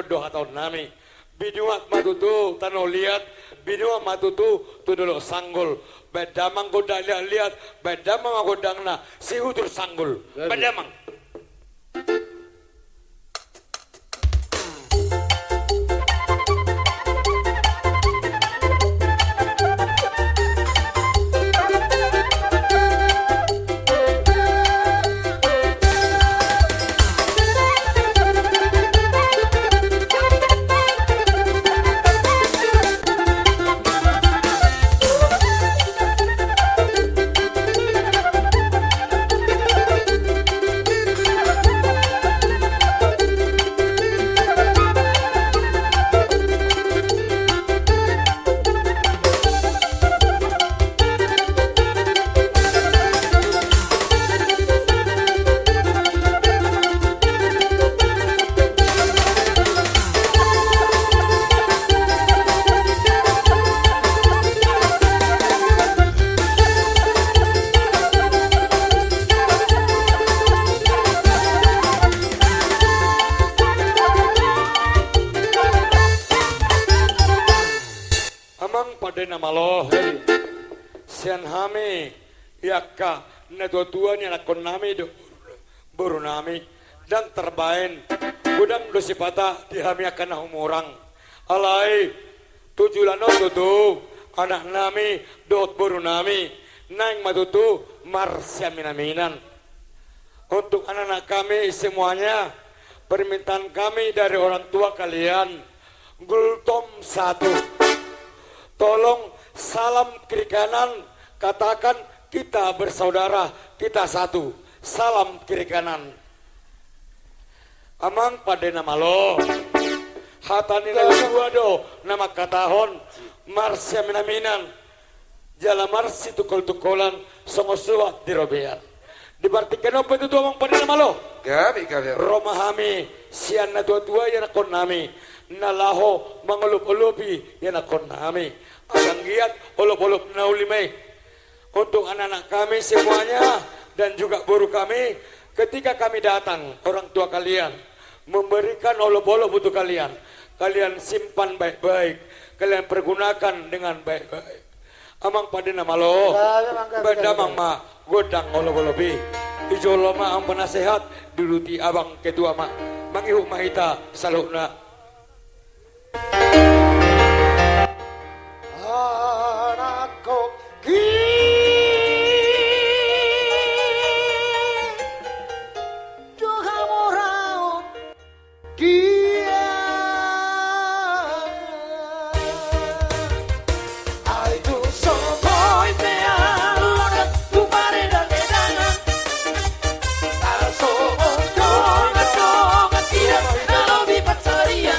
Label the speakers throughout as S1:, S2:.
S1: kedoha tahun nami. Binuak matutu tano lihat, binuak matutu tu dulu sanggul. Bedamang godang lihat, bedamang godang na si hutur sanggul. Bedamang. Malo sian hami yakka netua ni anak nami do buru nami dan terbain gudang dosipata dihami akan umurang alai tujulan tutu anak nami dot buru nami nang matutu marsian minaminan untuk anak-anak kami semuanya permintaan kami dari orang tua kalian gultom satu. Tolong salam kiri kanan, katakan kita bersaudara, kita satu. Salam kiri kanan. Amang pada nama lo. Hatani dua do nama katahon Marsya minaminan. Jala marsi tukol-tukolan songosua di robean. Dibartikan apa itu amang pada nama lo?
S2: Gabi.
S1: Romahami sian na tua yang nakon nami. Nalaho mangulup-ulupi yan akon nami agang giat ulup-ulup na ulimay untuk anak-anak kami semuanya dan juga guru kami ketika kami datang orang tua kalian memberikan ulup-ulup untuk kalian simpan baik-baik kalian pergunakan dengan baik-baik amang pada nama lo bedamang ma godang ulup-ulupi ijo loma ang penasehat duluti abang ketua ma mangihuk mahita salukna
S3: anakku doha morau dia aitu sokoi pealona tu pare dan edana al sokoi donga donga tira nalobi patsaria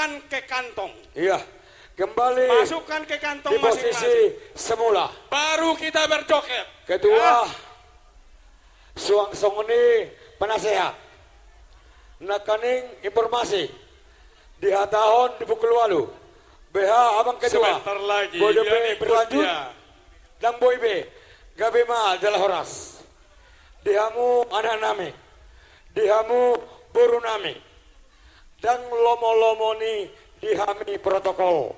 S2: masukkan ke kantong.
S1: Iya, kembali
S2: Masukkan ke kantong
S1: di posisi
S2: masing-masing.
S1: semula.
S2: Baru kita berjoget.
S1: Kedua,
S2: Ya.
S1: suang-song ini penasehat. Nakaning informasi di tahun di pukul walu. BH abang kedua.
S2: Sebentar lagi.
S1: Boy B
S2: biar ikut
S1: berlanjut.
S2: dia.
S1: Dan Boy B. Gabi ma adalah horas. Dihamu anak nami. Dihamu buru nami. Dan lomo-lomo ni dihami protokol.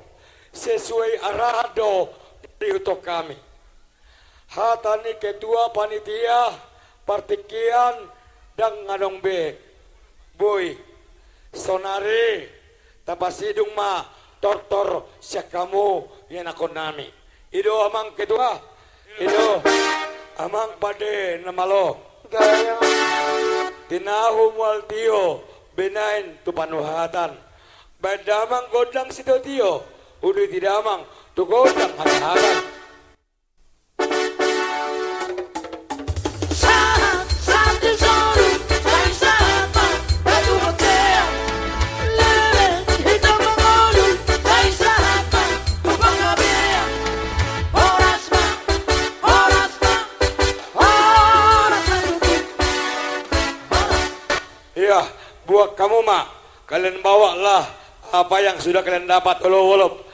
S1: Sesuai arado diutuk kami. Hatani ketua panitia partikian dan ngadong B. Boy. Sonari. Tapasidung ma. Tortor siya kamu yan ako nami. Ido amang ketua. Ido amang pade na malo.
S3: Gaya.
S1: Tinahum wal tiyo. Binain tu panuhatan. Badamang godang si tiyo. Udi tidamang tu godang hatan.
S3: Saat saat di solo, sai sapa, batu hotel. Lele, hitam mengolu, sai sapa, kubang kabea. Horas ma, horas ma, horas ma.
S1: Iya, buat kamu mak. Kalian bawalah apa yang sudah kalian dapat olok-olok.